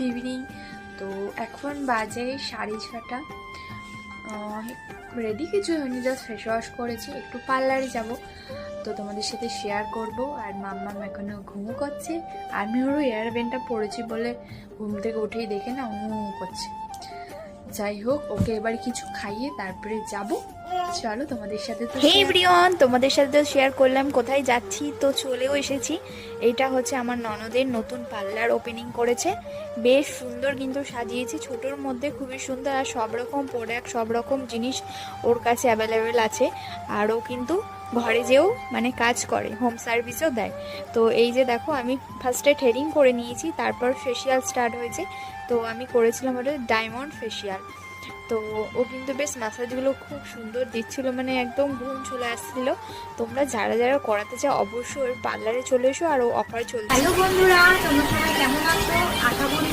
Evening. তো এখন বাজে 6:30। রেডি কিছু হয়নি, জাস্ট ফেস ওয়াশ করেছি, একটু পার্লারে যাব, তো তোমাদের সাথে শেয়ার করব। আর মাম্মাম এখনও ঘুমো করছে, আমি ওরও এয়ার ব্যান্ডটা পড়েছি বলে ঘুম থেকে উঠেই দেখে না করছে। যাই হোক, ওকে এবার কিছু খাইয়ে তারপরে যাব। চলো তোমাদের সাথে তো হে এভরিওয়ান, তোমাদের সাথে তো শেয়ার করলাম কোথায় যাচ্ছি, তো চলেও এসেছি। এটা হচ্ছে আমার ননদের নতুন পার্লার ওপেনিং করেছে, বেশ সুন্দর কিন্তু সাজিয়েছে, ছোটোর মধ্যে খুবই সুন্দর। আর সব রকম প্রোডাক্ট, সব রকম জিনিস ওর কাছে অ্যাভেলেবেল আছে। আর ও কিন্তু ঘরে যেও মানে কাজ করে, হোম সার্ভিসও দেয়। তো এই যে দেখো, আমি ফার্স্টে থ্রেডিং করে নিয়েছি, তারপর ফেসিয়াল স্টার্ট হয়েছে। তো আমি করেছিলাম ওটা ডায়মন্ড ফেসিয়াল। তো ও কিন্তু বেশ ম্যাসাজগুলো খুব সুন্দর দিচ্ছিল, মানে একদম ঘুম চলে আসছিল। তোমরা যারা যারা করাতে চাও অবশ্যই ওর পার্লারে চলে এসো, আর ও অফার চলছে। হ্যালো বন্ধুরা, তোমরা সবাই কেমন আছো? আশা করি